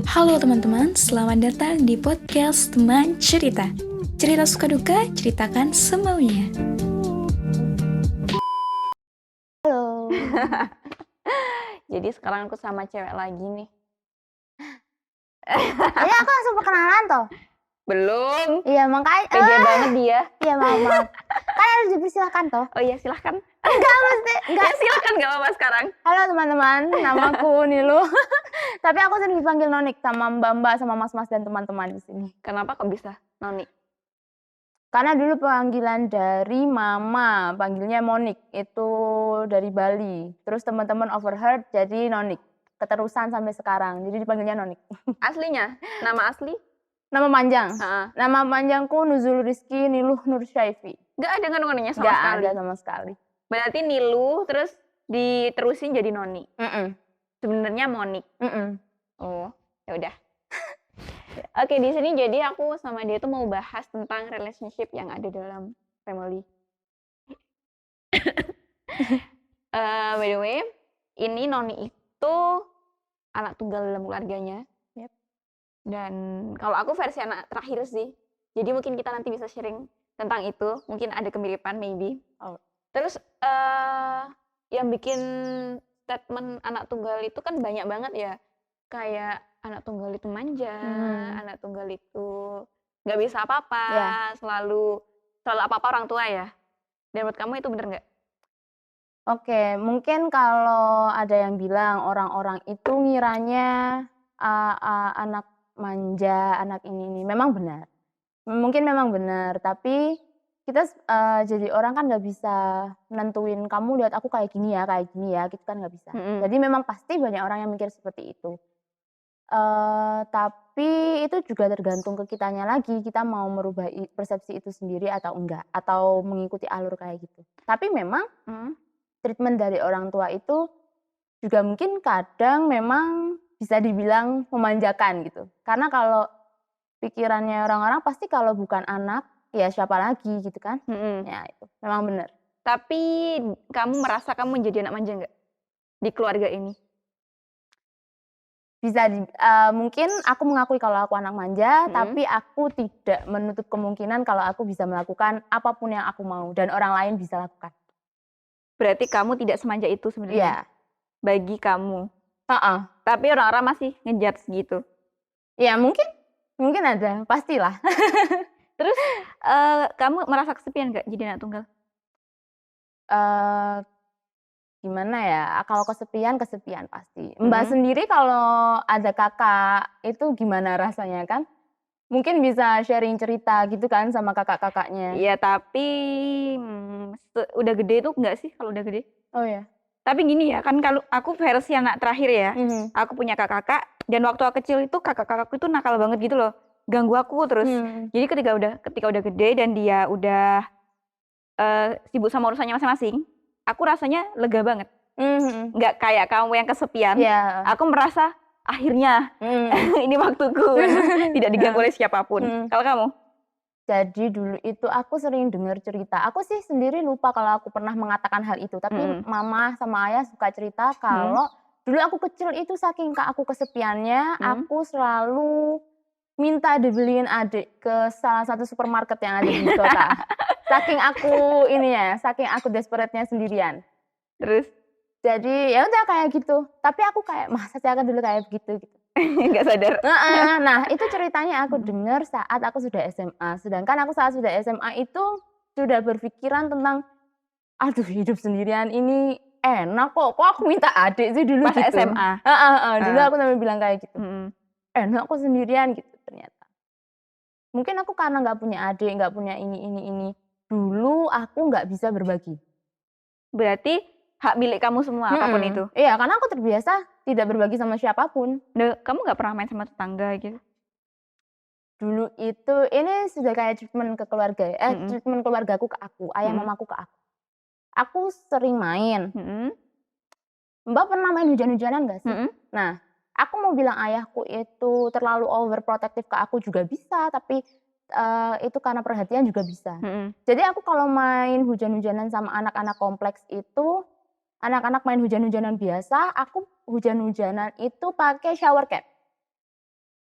Halo teman-teman, selamat datang di podcast Teman Cerita. Cerita suka duka, ceritakan semaunya. Halo. Jadi sekarang aku sama cewek lagi nih. Jadi aku langsung perkenalan toh? Belum. Iya makanya. Pede banget dia. Iya maaf. Kan harus dipersilakan toh? Oh iya silahkan. Enggak. Ya silahkan gak apa-apa sekarang. Halo teman-teman, namaku Nilu. Tapi aku sering dipanggil Nonik sama mbak-mbak, sama mas-mas dan teman-teman di sini. Kenapa kok bisa Noni? Karena dulu panggilan dari mama, panggilnya Monik, itu dari Bali. Terus teman-teman overheard jadi Nonik. Keterusan sampai sekarang, jadi dipanggilnya Nonik. Aslinya? Nama asli? Nama panjang? Ha-ha. Nama panjangku Nuzul Rizky Niluh Nur Syaifi. Gak ada ngon-ngonnya sama Nggak sekali? ada sama sekali. Berarti Nilu terus diterusin jadi Noni? Sebenarnya Monik? Oh ya udah. Oke, di sini jadi aku sama dia tuh mau bahas tentang relationship yang ada dalam family. By the way, ini Noni itu anak tunggal dalam keluarganya. Yep. Dan kalau aku versi anak terakhir sih. Jadi mungkin kita nanti bisa sharing tentang itu. Mungkin ada kemiripan maybe. Oh. Terus yang bikin statement anak tunggal itu kan banyak banget ya. Kayak anak tunggal itu manja, anak tunggal itu nggak bisa apa-apa, selalu apa-apa orang tua ya. Dan menurut kamu itu bener nggak? Oke, mungkin kalau ada yang bilang orang-orang itu ngiranya anak manja, anak ini memang benar. Mungkin memang benar, tapi kita jadi orang kan nggak bisa nentuin kamu lihat aku kayak gini ya, gitu kan nggak bisa. Jadi memang pasti banyak orang yang mikir seperti itu. Tapi itu juga tergantung ke kitanya lagi, kita mau merubah persepsi itu sendiri atau enggak, atau mengikuti alur kayak gitu. Tapi memang treatment dari orang tua itu juga mungkin kadang memang bisa dibilang memanjakan gitu. Karena kalau pikirannya orang-orang pasti kalau bukan anak, ya siapa lagi gitu kan. Ya itu, memang benar. Tapi kamu merasa kamu menjadi anak manja nggak di keluarga ini? Bisa mungkin aku mengakui kalau aku anak manja, tapi aku tidak menutup kemungkinan kalau aku bisa melakukan apapun yang aku mau dan orang lain bisa lakukan. Berarti kamu tidak semanja itu sebenarnya? Iya. Bagi kamu? Tapi orang-orang masih ngejudge gitu? Ya mungkin ada, pastilah. Terus kamu merasa kesepian nggak jadi anak tunggal? Gimana ya, kalau kesepian pasti. Mbak sendiri kalau ada kakak itu gimana rasanya kan? Mungkin bisa sharing cerita gitu kan sama kakak-kakaknya. Iya tapi udah gede tuh enggak sih kalau udah gede? Oh ya. Tapi gini ya, kan kalau aku versi anak terakhir ya, aku punya kakak dan waktu aku kecil itu kakak-kakakku itu nakal banget gitu loh, ganggu aku terus. Jadi ketika udah gede dan dia udah sibuk sama urusannya masing-masing, aku rasanya lega banget. Nggak kayak kamu yang kesepian. Aku merasa akhirnya ini waktuku, tidak diganggu oleh siapapun. Kalau kamu? Jadi dulu itu aku sering dengar cerita, aku sih sendiri lupa kalau aku pernah mengatakan hal itu, tapi mama sama ayah suka cerita kalau dulu aku kecil itu saking aku kesepiannya, aku selalu minta dibeliin adik ke salah satu supermarket yang ada di kota. Saking aku desperate-nya sendirian. Terus? Jadi ya udah kayak gitu, tapi aku kayak masa sih aku dulu kayak begitu gitu. Nggak sadar. Nah itu ceritanya aku dengar saat aku sudah SMA. Sedangkan aku saat sudah SMA itu sudah berpikiran tentang, aduh hidup sendirian ini enak kok aku minta adik sih dulu. Pas gitu. SMA? Dulu aku sampai bilang kayak gitu. Enak kok sendirian gitu ternyata. Mungkin aku karena nggak punya adik, nggak punya ini. Dulu aku nggak bisa berbagi. Berarti hak milik kamu semua apapun itu? Iya, karena aku terbiasa tidak berbagi sama siapapun. Kamu nggak pernah main sama tetangga gitu? Dulu itu, ini sudah kayak treatment ke keluarga treatment keluargaku ke aku, ayah mamaku ke aku. Aku sering main. Mbak pernah main hujan-hujanan nggak sih? Nah, aku mau bilang ayahku itu terlalu overprotective ke aku juga bisa, tapi itu karena perhatian juga bisa. Jadi aku kalau main hujan-hujanan sama anak-anak kompleks itu, anak-anak main hujan-hujanan biasa, aku hujan-hujanan itu pakai shower cap.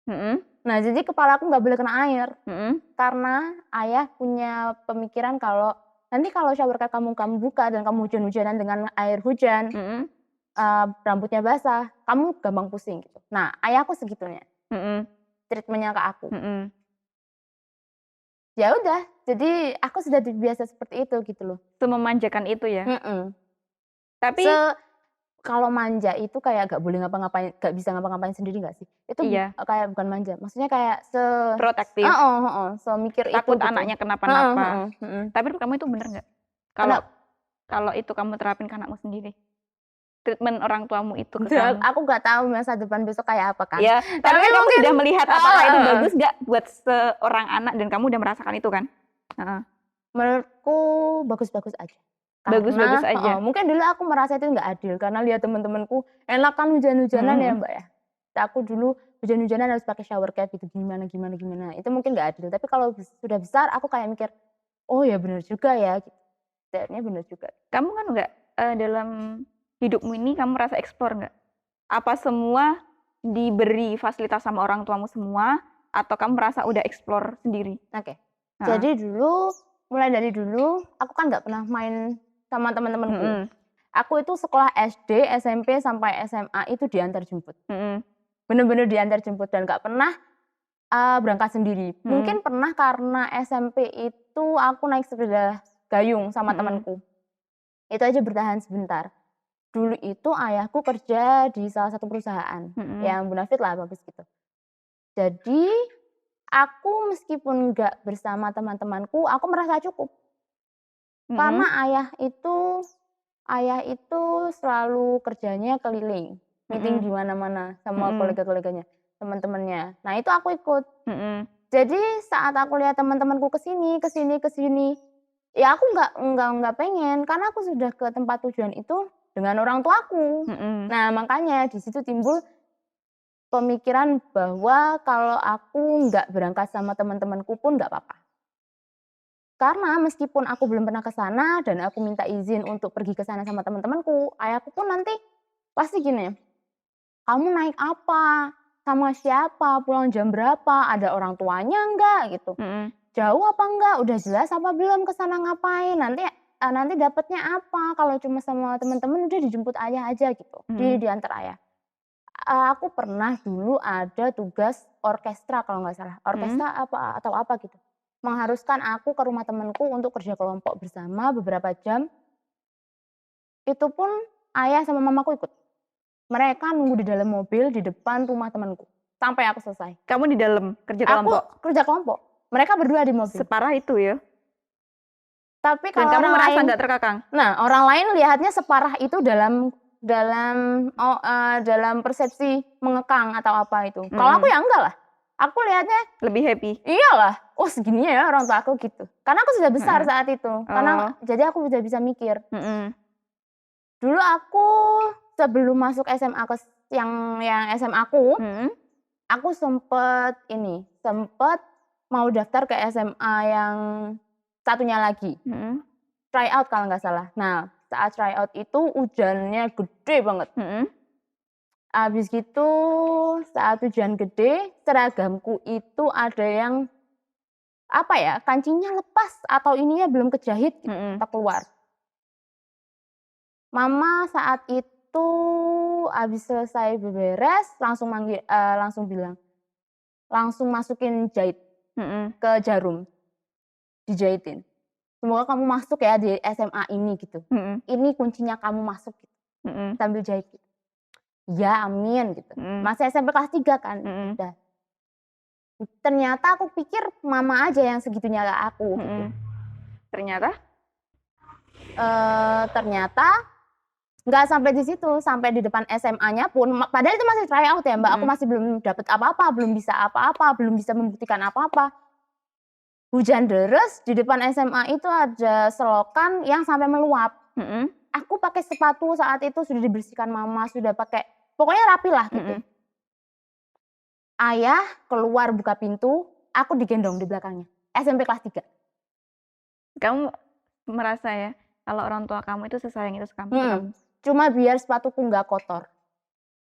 Nah, jadi kepala aku nggak boleh kena air. Mhm. Karena ayah punya pemikiran kalau, nanti kalau shower cap kamu buka dan kamu hujan-hujanan dengan air hujan, Mhm. rambutnya basah, kamu gampang pusing gitu. Nah, ayahku segitunya Mhm. treatment-nya ke aku. Mhm. Ya udah, jadi aku sudah terbiasa seperti itu gitu loh. Sememanjakan itu ya? Tapi Kalau manja itu kayak gak boleh ngapa-ngapain, gak bisa ngapa-ngapain sendiri gak sih? Itu iya, kayak bukan manja, maksudnya kayak protektif, semikir itu takut gitu. anaknya Heeh, kenapa-napa. heeh, heeh. Tapi menurut kamu itu bener nggak? Kalau Kenapa? kalau itu kamu terapin ke anakmu sendiri? Treatment orang tuamu itu ke Dan kamu? aku gak tahu masa depan besok kayak apa kan. Ya, tapi kan kamu mungkin sudah melihat apakah itu heeh. bagus nggak buat seorang anak dan kamu udah merasakan itu kan? Heeh. Menurutku bagus-bagus aja. Bagus-bagus aja. Mungkin dulu aku merasa itu nggak adil karena lihat teman-temanku enak kan hujan-hujanan ya Mbak ya. Aku dulu hujan-hujanan harus pakai shower cap gitu, gimana. Itu mungkin nggak adil. Tapi kalau sudah besar aku kayak mikir, oh ya benar juga ya. Gitu. Kayaknya benar juga. Kamu kan nggak dalam hidupmu ini kamu merasa explore nggak? Apa semua diberi fasilitas sama orang tuamu semua atau kamu merasa udah explore sendiri? Oke. Heeh. Jadi mulai dari dulu aku kan nggak pernah main sama teman-temanku. Aku itu sekolah SD, SMP sampai SMA itu diantar jemput. Bener-bener diantar jemput dan nggak pernah berangkat sendiri. Mungkin pernah karena SMP itu aku naik sepeda gayung sama temanku. Itu aja bertahan sebentar. Dulu itu ayahku kerja di salah satu perusahaan yang bonafit lah, bagus gitu. Jadi aku meskipun nggak bersama teman-temanku, aku merasa cukup. Karena ayah itu selalu kerjanya keliling, meeting di mana-mana sama kolega-koleganya, teman-temannya. Nah, itu aku ikut. Jadi saat aku lihat teman-temanku ke sini, ya aku nggak pengen karena aku sudah ke tempat tujuan itu dengan orang tuaku. Nah, makanya di situ timbul pemikiran bahwa kalau aku nggak berangkat sama teman-temanku pun nggak apa-apa. Karena meskipun aku belum pernah ke sana dan aku minta izin untuk pergi ke sana sama teman-temanku, ayahku pun nanti pasti gini, "Kamu naik apa? Sama siapa? Pulang jam berapa? Ada orang tuanya enggak?" gitu. "Jauh apa enggak? Udah jelas apa belum ke sana ngapain? Nanti dapatnya apa? Kalau cuma sama teman-teman udah dijemput ayah aja," gitu. Diantar ayah. Aku pernah dulu ada tugas orkestra kalau nggak salah, orkestra atau apa gitu. Mengharuskan aku ke rumah temanku untuk kerja kelompok bersama beberapa jam. Itu pun ayah sama mamaku ikut. Mereka nunggu di dalam mobil di depan rumah temanku sampai aku selesai. Kamu di dalam kerja kelompok? Aku kerja kelompok. Mereka berdua di mobil. Separah itu ya? Tapi Dan kalau kamu orang merasa lain, nggak terkekang? nah orang lain lihatnya separah itu dalam persepsi mengekang atau apa itu. Kalau aku ya enggak lah. Aku lihatnya Lebih happy? iyalah, oh segininya ya orang tua aku gitu. Karena aku sudah besar saat itu. Karena jadi aku sudah bisa mikir. Dulu aku sebelum masuk SMA yang SMA aku sempet mau daftar ke SMA yang satunya lagi. Try out kalau nggak salah. Nah, saat try out itu hujannya gede banget. Habis gitu saat hujan gede, seragamku itu ada yang apa ya, kancingnya lepas atau ininya belum kejahit gitu, keluar. Mama saat itu habis selesai beberes langsung bilang, langsung masukin jahit ke jarum, dijahitin. Semoga kamu masuk ya di SMA ini gitu. Ini kuncinya kamu masuk gitu. Sambil jahit gitu. Ya amin gitu. Masih SMP kelas 3 kan. Udah. Ternyata aku pikir mama aja yang segitunya ke aku gitu. Ternyata? Ternyata nggak sampai di situ, sampai di depan SMA-nya pun, padahal itu masih try out ya Mbak, aku masih belum dapet apa-apa, belum bisa apa-apa, belum bisa membuktikan apa-apa. Hujan deres, di depan SMA itu ada selokan yang sampai meluap. Aku pakai sepatu saat itu sudah dibersihkan mama, sudah pakai, pokoknya rapi lah gitu. Ayah keluar buka pintu, aku digendong di belakangnya, SMP kelas 3. Kamu merasa ya, kalau orang tua kamu itu sesayang itu kamu? Cuma biar sepatuku nggak kotor.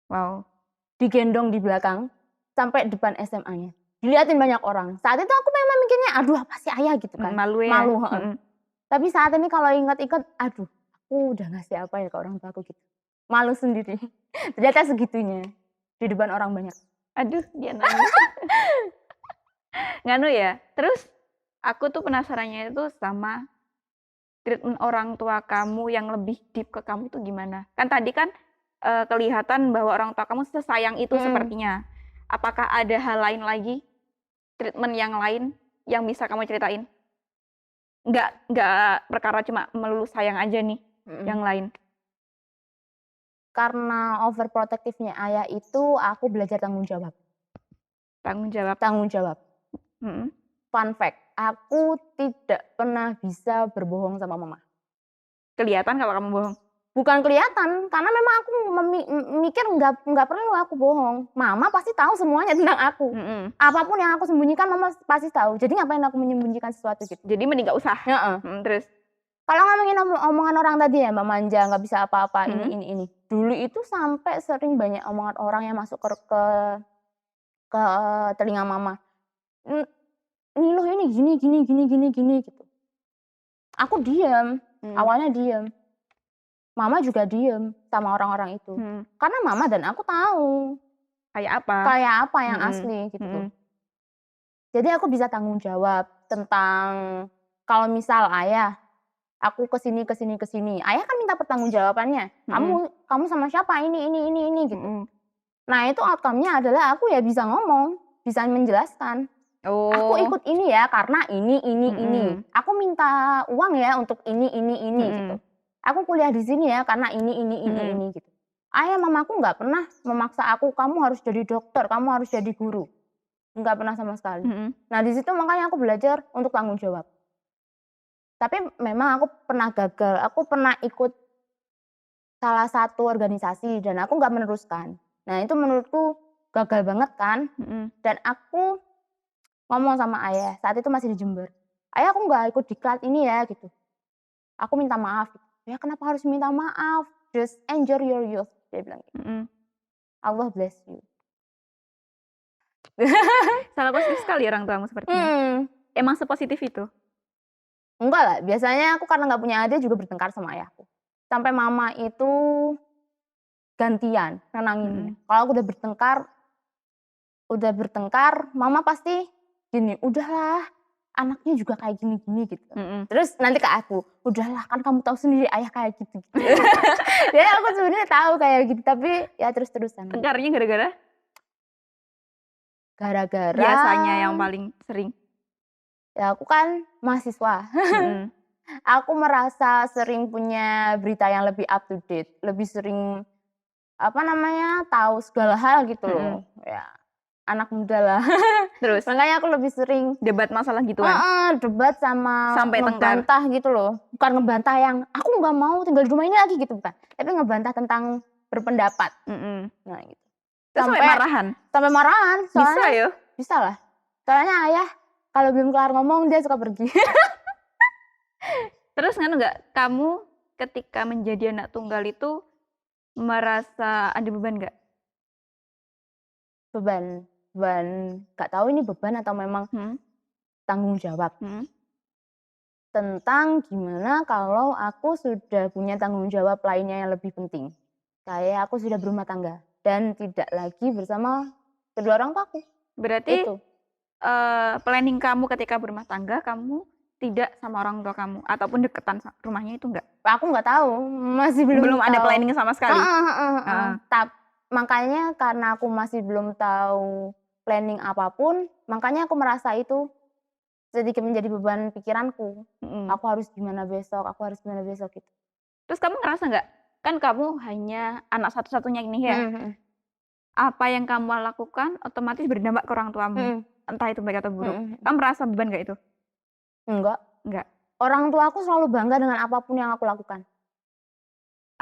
Wow. Digendong di belakang, sampai depan SMA-nya. Diliatin banyak orang. Saat itu aku memang mikirnya, aduh apa sih ayah gitu kan. Malu ya. Malu. Tapi saat ini kalau ingat-ingat, aduh aku udah ngasih apa ya ke orang tua aku gitu. Malu sendiri. Ternyata segitunya. Di depan orang banyak. Aduh, dia nangis. Nganu ya. Terus aku tuh penasarannya itu sama treatment orang tua kamu yang lebih deep ke kamu tuh gimana? Kan tadi kan kelihatan bahwa orang tua kamu sesayang itu sepertinya. Apakah ada hal lain lagi, treatment yang lain yang bisa kamu ceritain? Nggak perkara cuma melulu sayang aja nih, yang lain. Karena overprotectivenya ayah itu, aku belajar tanggung jawab. Tanggung jawab. Tanggung jawab. Fun fact, aku tidak pernah bisa berbohong sama mama. Kelihatan kalau kamu bohong? Bukan kelihatan, karena memang aku mikir nggak perlu aku bohong. Mama pasti tahu semuanya tentang aku. Apapun yang aku sembunyikan, mama pasti tahu. Jadi ngapain aku menyembunyikan sesuatu gitu? Jadi mending nggak usah. Terus? Kalau ngomongin omongan orang tadi ya, Mbak Manja, nggak bisa apa-apa, ini. Dulu itu sampai sering banyak omongan orang yang masuk ke telinga mama. Ini loh ini gini gitu. Aku diam, awalnya diam. Mama juga diem sama orang-orang itu. Karena mama dan aku tahu kayak apa yang asli gitu. Jadi aku bisa tanggung jawab tentang kalau misal ayah, aku kesini. Ayah kan minta pertanggungjawabannya. Kamu sama siapa? Ini gitu. Nah itu outcome-nya adalah aku ya bisa ngomong, bisa menjelaskan. Aku ikut ini ya karena ini. Aku minta uang ya untuk ini gitu. Aku kuliah di sini ya karena ini gitu. Ayah mamaku nggak pernah memaksa aku, kamu harus jadi dokter, kamu harus jadi guru. Nggak pernah sama sekali. Nah di situ makanya aku belajar untuk tanggung jawab. Tapi memang aku pernah gagal, aku pernah ikut salah satu organisasi dan aku nggak meneruskan. Nah itu menurutku gagal banget kan. Dan aku ngomong sama ayah, saat itu masih di Jember. Ayah aku nggak ikut diklat ini ya gitu. Aku minta maaf gitu. Ya kenapa harus minta maaf? Just enjoy your youth, dia bilang gitu. Allah bless you. Sangat positif sekali orang tuamu sepertinya. Emang sepositif itu? Enggak lah, biasanya aku karena nggak punya adik juga bertengkar sama ayahku. Sampai mama itu gantian nenangin. Kalau aku udah bertengkar, mama pasti gini, udahlah anaknya juga kayak gini gitu. Terus nanti ke aku, udahlah kan kamu tahu sendiri ayah kayak gitu. Jadi aku sebenarnya tahu kayak gitu, tapi ya terus-terusan. Tengkarnya gara-gara? Gara-gara biasanya yang paling sering. Ya aku kan mahasiswa. Aku merasa sering punya berita yang lebih up to date, lebih sering tahu segala hal gitu loh. Ya anak muda lah. Terus? Makanya aku lebih sering debat masalah gituan? Debat sama sampai ngebantah gitu loh. Bukan ngebantah yang aku nggak mau tinggal di rumah ini lagi gitu, bukan. Tapi ngebantah tentang berpendapat. Nah gitu. Sampai marahan? Sampai marahan. Soalnya, bisa ya? Bisa lah. Soalnya ayah kalau belum kelar ngomong dia suka pergi. Terus kan nggak, kamu ketika menjadi anak tunggal itu merasa ada beban nggak? Beban, nggak tahu ini beban atau memang tanggung jawab. Tentang gimana kalau aku sudah punya tanggung jawab lainnya yang lebih penting. Kayak aku sudah berumah tangga dan tidak lagi bersama kedua orang tuaku. Berarti itu. Planning kamu ketika berumah tangga, kamu tidak sama orang tua kamu ataupun deketan rumahnya itu enggak? Aku nggak tahu, masih belum ada planning sama sekali. Makanya karena aku masih belum tahu planning apapun, makanya aku merasa itu sedikit menjadi beban pikiranku. Aku harus gimana besok gitu. Terus kamu ngerasa nggak? Kan kamu hanya anak satu-satunya ini ya. Apa yang kamu lakukan otomatis berdampak ke orang tuamu. Entah itu baik atau buruk. Kamu merasa beban nggak itu? Enggak. Orang tua aku selalu bangga dengan apapun yang aku lakukan.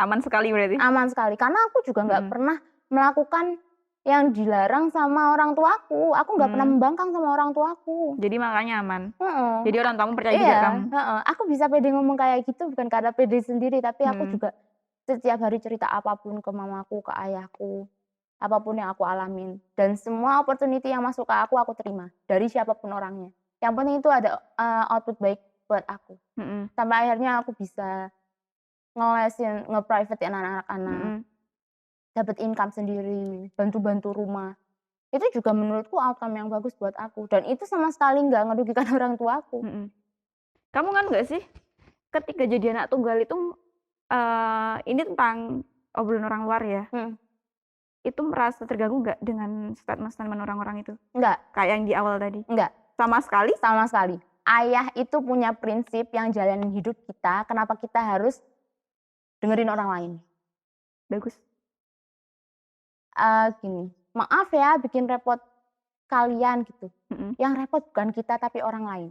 Aman sekali berarti? Aman sekali, karena aku juga nggak pernah melakukan yang dilarang sama orang tuaku. Aku nggak pernah membangkang sama orang tuaku. Jadi makanya aman? Jadi orang tuamu percaya juga kamu? Aku bisa pede ngomong kayak gitu bukan karena pede sendiri, tapi aku juga setiap hari cerita apapun ke mamaku, ke ayahku. apapun yang aku alamin. Dan semua opportunity yang masuk ke aku terima dari siapapun orangnya. Yang penting itu ada output baik buat aku. Sampai akhirnya aku bisa ngelesin, nge-private-in anak-anak, dapat income sendiri, bantu-bantu rumah. Itu juga menurutku outcome yang bagus buat aku. Dan itu sama sekali nggak ngerugikan orang tuaku. Kamu kan nggak sih, ketika jadi anak tunggal itu, ini tentang obrolan orang luar ya, itu merasa terganggu nggak dengan statement-statement orang-orang itu? Enggak. Kayak yang di awal tadi? Enggak. Sama sekali? Sama sekali. Ayah itu punya prinsip yang jalanin hidup kita, kenapa kita harus dengerin orang lain. Bagus. Gini, maaf ya bikin repot kalian gitu. Yang repot bukan kita tapi orang lain.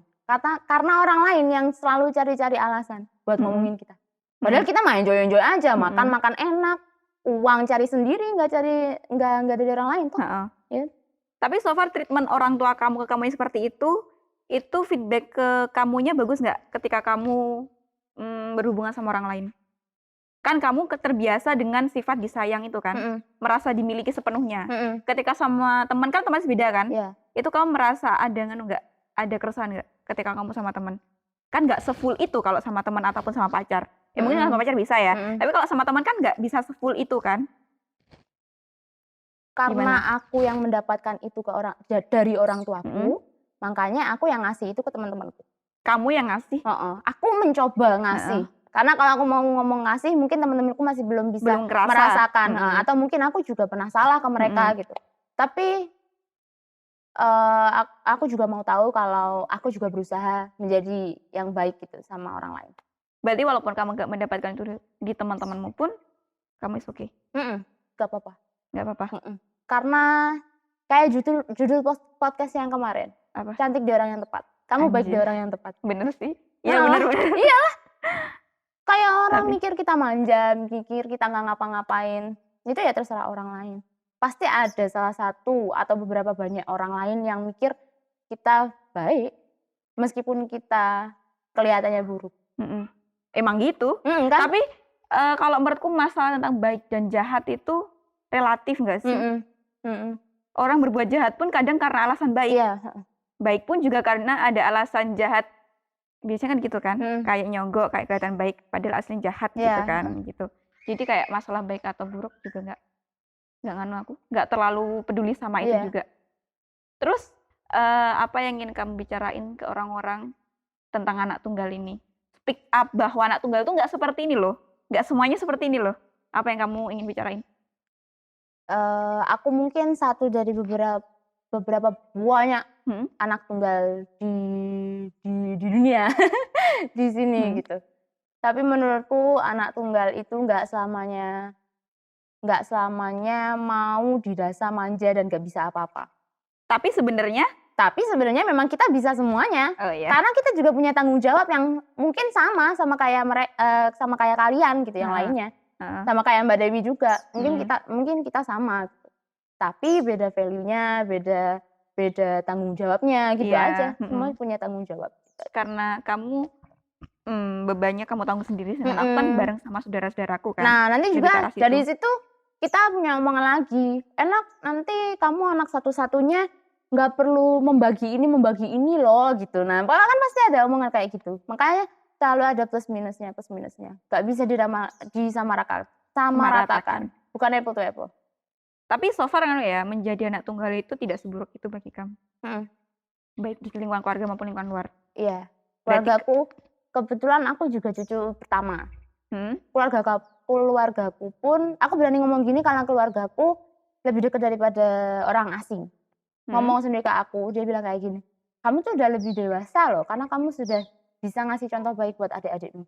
Karena orang lain yang selalu cari-cari alasan buat ngomongin kita. Padahal kita main enjoy aja, makan enak, uang cari sendiri, nggak dari orang lain kok. Ya. Tapi so far treatment orang tua kamu ke kamu yang seperti itu feedback ke kamunya bagus nggak ketika kamu berhubungan sama orang lain? Kan kamu terbiasa dengan sifat disayang itu kan, merasa dimiliki sepenuhnya. Ketika sama teman kan teman beda kan, itu kamu merasa ada keresahan nggak ketika kamu sama teman? Kan nggak sefull itu kalau sama teman ataupun sama pacar. Ya mungkin sama pacar bisa ya, tapi kalau sama teman kan nggak bisa sefull itu kan? Karena aku yang mendapatkan itu dari orang tuaku, makanya aku yang ngasih itu ke teman-temanku. Kamu yang ngasih? Aku mencoba ngasih. Karena kalau aku mau ngomong ngasih, mungkin teman-temanku masih belum bisa merasakan. Atau mungkin aku juga pernah salah ke mereka gitu. Tapi aku juga mau tahu kalau aku juga berusaha menjadi yang baik gitu sama orang lain. Berarti walaupun kamu gak mendapatkan itu di teman-temanmu pun, kamu is okay? Gak apa-apa. Gak apa-apa? Karena kayak judul podcast yang kemarin. Apa? Cantik di orang yang tepat. Kamu baik di orang yang tepat. Bener sih. Iya bener. Iyalah. Kayak orang mikir kita manja, mikir kita nggak ngapa-ngapain. Itu ya terserah orang lain. Pasti ada salah satu atau beberapa banyak orang lain yang mikir kita baik. Meskipun kita kelihatannya buruk. Emang gitu. Kan? Tapi kalau menurutku masalah tentang baik dan jahat itu relatif nggak sih? Orang berbuat jahat pun kadang karena alasan baik. Baik pun juga karena ada alasan jahat. Biasanya kan gitu kan, kayak nyogok, kayak kelihatan baik, padahal aslinya jahat gitu kan, gitu. Jadi kayak masalah baik atau buruk juga nggak terlalu peduli sama itu juga. Terus apa yang ingin kamu bicarain ke orang-orang tentang anak tunggal ini? Speak up bahwa anak tunggal itu nggak seperti ini loh, nggak semuanya seperti ini loh. Apa yang kamu ingin bicarain? Aku mungkin satu dari beberapa banyak anak tunggal di dunia di sini gitu. Tapi menurutku anak tunggal itu nggak selamanya mau didasar manja dan nggak bisa apa-apa. Tapi sebenarnya memang kita bisa semuanya. Karena kita juga punya tanggung jawab yang mungkin sama kayak kalian gitu yang lainnya. Sama kayak Mbak Dewi juga. Mungkin kita sama. Tapi beda value-nya, beda tanggung jawabnya gitu aja. Semua punya tanggung jawab. Karena kamu bebannya kamu tanggung sendiri, dengan aku kan bareng sama saudara-saudaraku kan. Nah nanti juga dari situ kita punya omongan lagi. Enak nanti kamu anak satu-satunya nggak perlu membagi ini loh gitu. Nah kan pasti ada omongan kayak gitu. Makanya selalu ada plus minusnya. Nggak bisa disamaratakan. Bukan apple to apple. Tapi so far kan ya, menjadi anak tunggal itu tidak seburuk itu bagi kamu. Baik di lingkungan keluarga maupun lingkungan luar. Iya. Keluargaku, kebetulan aku juga cucu pertama. Keluargaku pun, aku berani ngomong gini karena keluargaku lebih dekat daripada orang asing. Ngomong sendiri ke aku, dia bilang kayak gini, kamu tuh udah lebih dewasa loh, karena kamu sudah bisa ngasih contoh baik buat adik-adikmu.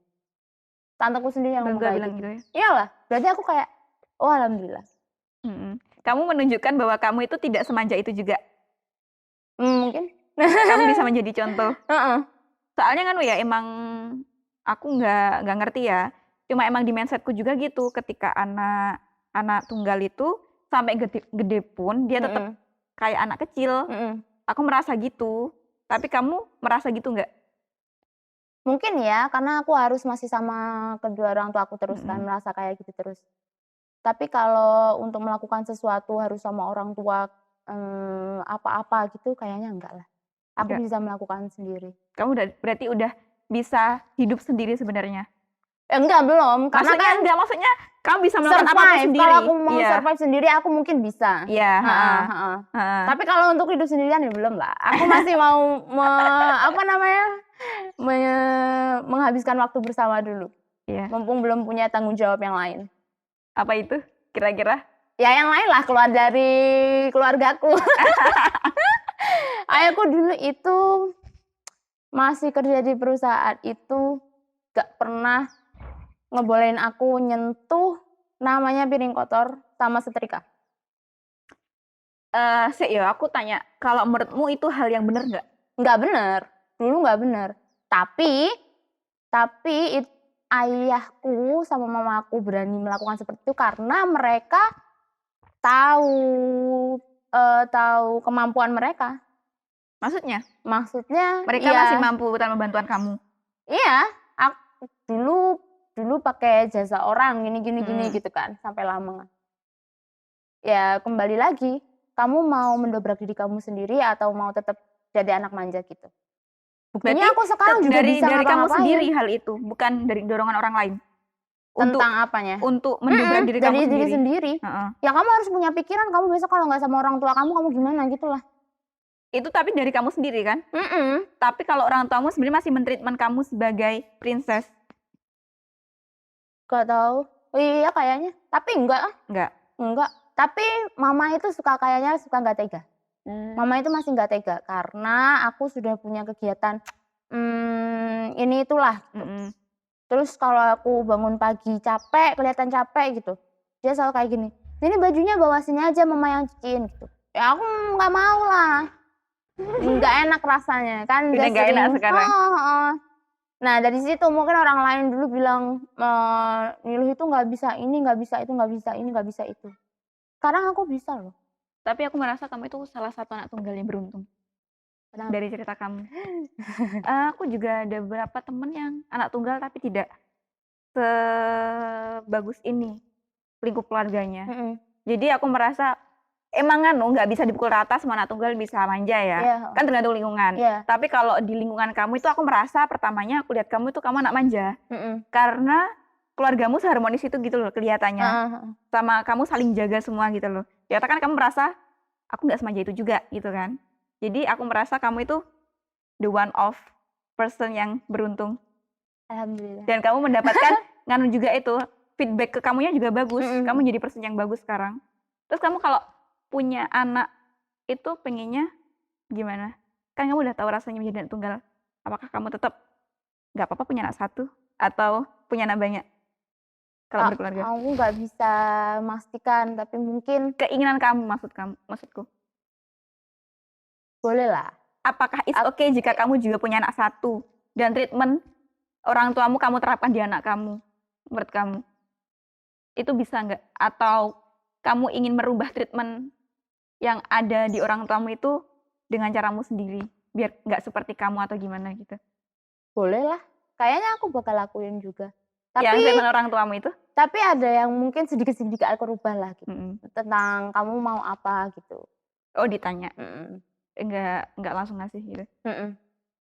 Tanteku sendiri yang ngomong kayak gitu. Iyalah, berarti aku kayak, oh alhamdulillah. Kamu menunjukkan bahwa kamu itu tidak semanja itu juga. Mungkin. Kamu bisa menjadi contoh. Soalnya kan ya emang aku nggak ngerti ya. Cuma emang di mindsetku juga gitu. Ketika anak tunggal itu sampai gede pun dia tetap kayak anak kecil. Aku merasa gitu. Tapi kamu merasa gitu nggak? Mungkin ya, karena aku harus masih sama kedua orang tua aku terus kan, merasa kayak gitu terus. Tapi kalau untuk melakukan sesuatu harus sama orang tua, apa-apa gitu kayaknya enggak lah. Aku Enggak. bisa melakukan sendiri. Kamu berarti udah bisa hidup sendiri sebenarnya? Enggak, belum. Karena Maksudnya kan enggak, maksudnya kamu bisa melakukan apapun survive, sendiri? kalau aku mau Iya. survive sendiri aku mungkin bisa. Iya, Heeh, heeh. heeh. Heeh. Tapi kalau untuk hidup sendirian ya belum lah. Aku masih mau menghabiskan waktu bersama dulu. Iya. Mumpung belum punya tanggung jawab yang lain. Apa itu kira-kira? Ya yang lain lah, keluar dari keluargaku. Ayahku dulu itu masih kerja di perusahaan itu gak pernah ngebolehin aku nyentuh namanya piring kotor sama setrika. Aku tanya, kalau menurutmu itu hal yang benar nggak? Nggak bener, dulu nggak bener. Tapi ayahku sama mamaku berani melakukan seperti itu karena mereka tahu kemampuan mereka. Maksudnya? Maksudnya Mereka ya, masih mampu tanpa bantuan kamu? iya, aku dulu pakai jasa orang gini gitu kan sampai lama. Ya kembali lagi, kamu mau mendobrak diri kamu sendiri atau mau tetap jadi anak manja gitu. Buktinya aku sekarang juga bisa dari kamu ngapa-ngapain. sendiri hal itu, bukan dari dorongan orang lain. Tentang apanya? Untuk mendobrak diri kamu dari diri sendiri. sendiri. Ya kamu harus punya pikiran, kamu besok kalau nggak sama orang tua kamu gimana gitu lah. Itu tapi dari kamu sendiri kan? Tapi kalau orang tuamu sebenarnya masih men-treatment kamu sebagai princess. Gak tahu. Iya kayaknya. Tapi enggak. Tapi mama itu kayaknya suka nggak tega. Mama itu masih nggak tega karena aku sudah punya kegiatan ini itulah. Gitu. Terus kalau aku bangun pagi capek, kelihatan capek gitu, dia selalu kayak gini, ini bajunya bawa sini aja mama yang cuciin gitu. Ya aku nggak mau lah, nggak enak rasanya kan. Udah nggak enak sekarang. Nah dari situ mungkin orang lain dulu bilang Niluh itu nggak bisa ini, nggak bisa itu, nggak bisa ini, nggak bisa itu. Sekarang aku bisa loh. Tapi aku merasa kamu itu salah satu anak tunggal yang beruntung. Kenapa? Dari cerita kamu. Aku juga ada beberapa temen yang anak tunggal tapi tidak sebagus ini lingkup keluarganya. Jadi aku merasa emang nggak bisa dipukul rata semua anak tunggal bisa manja ya. Kan tergantung lingkungan. Tapi kalau di lingkungan kamu itu aku merasa pertamanya aku lihat kamu itu kamu anak manja. Karena keluargamu seharmonis itu gitu loh kelihatannya. Sama kamu saling jaga semua gitu loh. Ternyata kan kamu merasa aku nggak semanja itu juga gitu kan. Jadi aku merasa kamu itu the one of person yang beruntung. Alhamdulillah. Dan kamu mendapatkan juga itu feedback ke kamunya juga bagus. Kamu jadi person yang bagus sekarang. Terus kamu kalau punya anak itu pengennya gimana? Kan kamu udah tahu rasanya menjadi anak tunggal. Apakah kamu tetap nggak apa-apa punya anak satu atau punya anak banyak? Kalau berkeluarga. Aku nggak bisa memastikan, tapi mungkin keinginan kamu maksudku. Boleh lah. Apakah it's okay jika kamu juga punya anak satu dan treatment orang tuamu kamu terapkan di anak kamu? Menurut kamu itu bisa nggak? Atau kamu ingin merubah treatment yang ada di orang tuamu itu dengan caramu sendiri biar nggak seperti kamu atau gimana gitu? Boleh lah. Kayaknya aku bakal lakuin juga. Tapi yang treatment orang tuamu itu? Tapi ada yang mungkin sedikit-sedikit aku rubah lah gitu. Tentang kamu mau apa gitu. Oh ditanya? Enggak langsung ngasih gitu?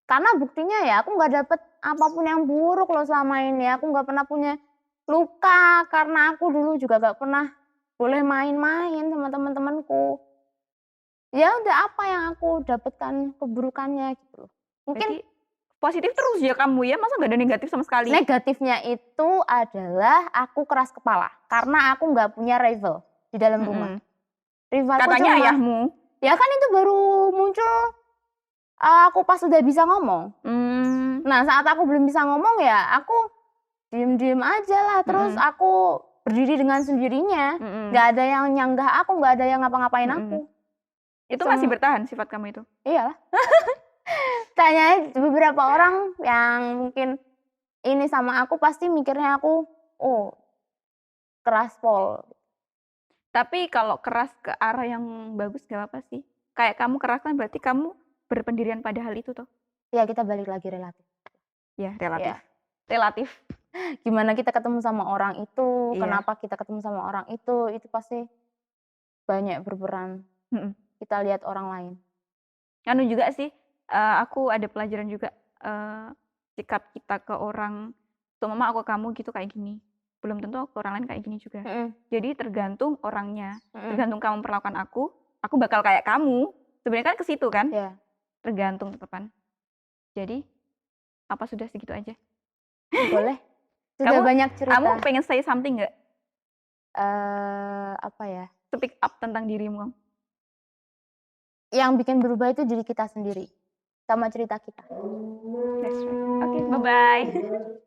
Karena buktinya ya aku nggak dapet apapun yang buruk loh selama ini. Aku nggak pernah punya luka karena aku dulu juga nggak pernah boleh main-main sama teman-temanku. Ya udah apa yang aku dapatkan keburukannya gitu. Mungkin berarti positif terus ya kamu ya, masa nggak ada negatif sama sekali? Negatifnya itu adalah aku keras kepala karena aku nggak punya rival di dalam rumah. Rivalku katanya ayahmu. Ya kan itu baru muncul aku pas udah bisa ngomong. Nah saat aku belum bisa ngomong ya aku diem-diem aja lah. Terus aku berdiri dengan sendirinya. Gak ada yang nyanggah aku, gak ada yang ngapa-ngapain aku. Itu masih bertahan sifat kamu itu? Iyalah. Tanya beberapa orang yang mungkin ini sama aku pasti mikirnya aku, oh keras pol. Tapi kalau keras ke arah yang bagus gak apa sih. Kayak kamu keras kan berarti kamu berpendirian pada hal itu toh. Ya kita balik lagi relatif. Ya relatif. Ya. Relatif. gimana kita ketemu sama orang itu, Iya. kenapa kita ketemu sama orang itu pasti banyak berperan. Kita lihat orang lain. Anu juga sih, aku ada pelajaran juga, sikap kita ke orang, seumpama aku ke kamu gitu kayak gini, belum tentu aku ke orang lain kayak gini juga. Jadi tergantung orangnya, tergantung kamu memperlakukan aku bakal kayak kamu. Sebenarnya kan ke situ kan? Iya. Tergantung tetepan. Jadi, apa sudah segitu aja? Boleh. Sudah Kamu banyak cerita. kamu pengen say something nggak? Apa ya? Speak up tentang dirimu. Yang bikin berubah itu diri kita sendiri, sama cerita kita. That's right. Oke, bye-bye.